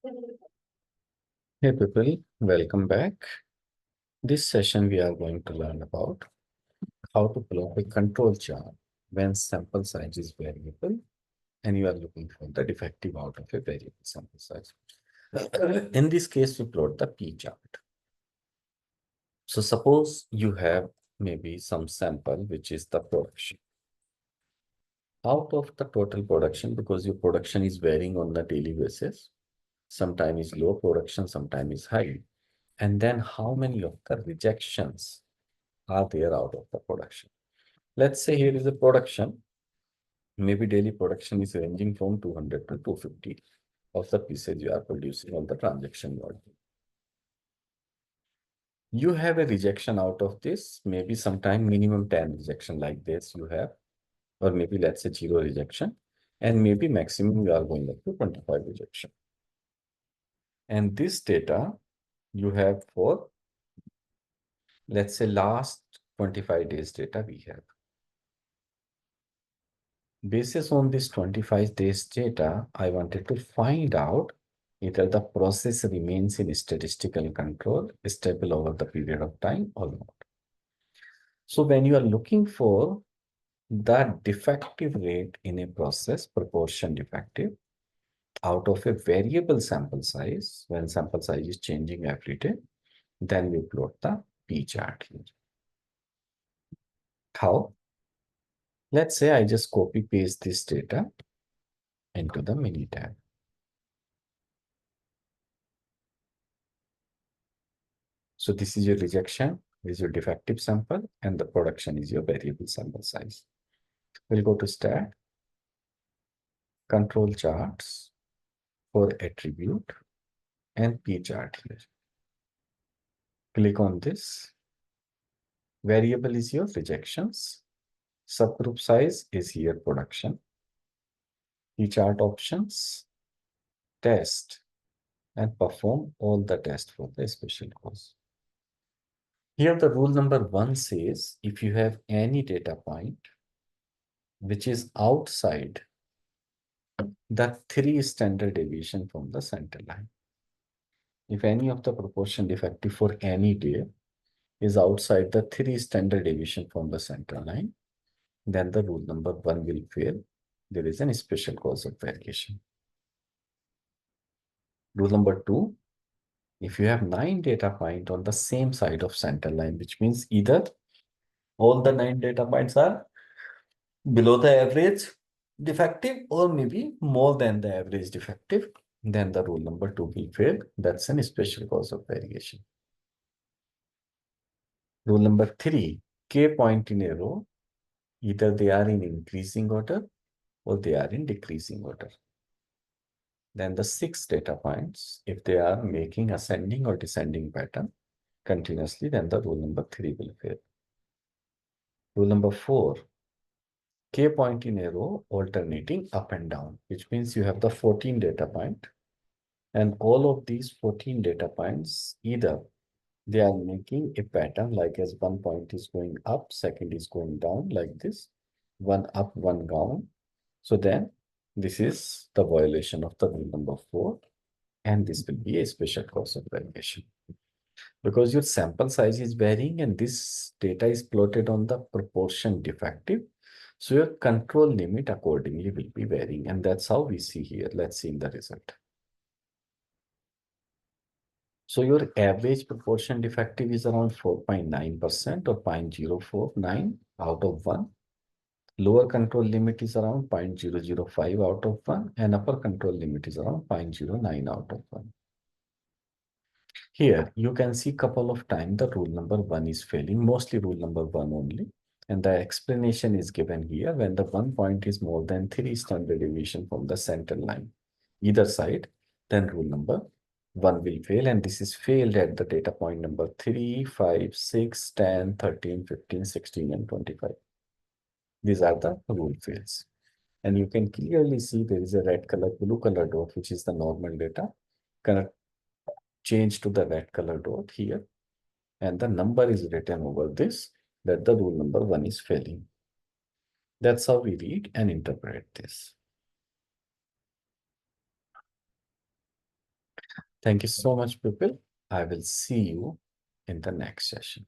Hey people, welcome back. This session we are going to learn about how to plot a control chart when sample size is variable and you are looking for the defective out of a variable sample size. In this case, we plot the P chart. So suppose you have maybe some sample, which is the production. Out of the total production, because your production is varying on the daily basis, sometimes is low production, sometimes is high. And then how many of the rejections are there out of the production? Let's say here is a production. Maybe daily production is ranging from 200 to 250 of the pieces you are producing on the transaction volume. You have a rejection out of this, maybe sometime minimum 10 rejection like this you have, or maybe let's say 0 rejection, and maybe maximum you are going up to 25 rejection. And this data you have for, let's say, last 25 days data we have. Basis on this 25 days data, I wanted to find out either the process remains in statistical control, stable over the period of time or not. So when you are looking for the defective rate in a process, proportion defective, out of a variable sample size, when sample size is changing every day, then we plot the P chart here. How? Let's say I just copy paste this data into the mini tab. So this is your rejection, this is your defective sample, and the production is your variable sample size. We'll go to Stat, Control Charts for Attribute, and P chart here. Click on this. Variable is your rejections. Subgroup size is here production. P chart options, test, and perform all the tests for the special cause. Here the rule number 1 says if you have any data point which is outside the 3 standard deviation from the center line. If any of the proportion defective for any day is outside the 3 standard deviation from the center line, then the rule number 1 will fail. There is a special cause of variation. Rule number 2, if you have 9 data points on the same side of center line, which means either all the 9 data points are below the average defective or maybe more than the average defective, then the rule number 2 will fail. That's a special cause of variation. Rule number 3, k point in a row, either they are in increasing order or they are in decreasing order. Then the 6 data points, if they are making ascending or descending pattern continuously, then the rule number 3 will fail. Rule number 4, k point in a row alternating up and down, which means you have the 14 data point and all of these 14 data points, either they are making a pattern like as one point is going up, second is going down like this, one up, one down. So then this is the violation of the rule number 4, and this will be a special cause of variation. Because your sample size is varying and this data is plotted on the proportion defective, so your control limit accordingly will be varying, and that's how we see here. Let's see in the result. So your average proportion defective is around 4.9% or 0.049 out of 1. Lower control limit is around 0.005 out of 1, and upper control limit is around 0.09 out of 1. Here you can see couple of times the rule number 1 is failing, mostly rule number 1 only. And the explanation is given here when the 1 point is more than 3 standard deviation from the center line, either side, then rule number 1 will fail, and this is failed at the data point number 3, 5, 6, 10, 13, 15, 16, and 25. These are the rule fails. And you can clearly see there is a red color, blue color dot, which is the normal data. Connect, change to the red color dot here. And the number is written over this, that the rule number 1 is failing. That's how we read and interpret this. Thank you so much, people. I will see you in the next session.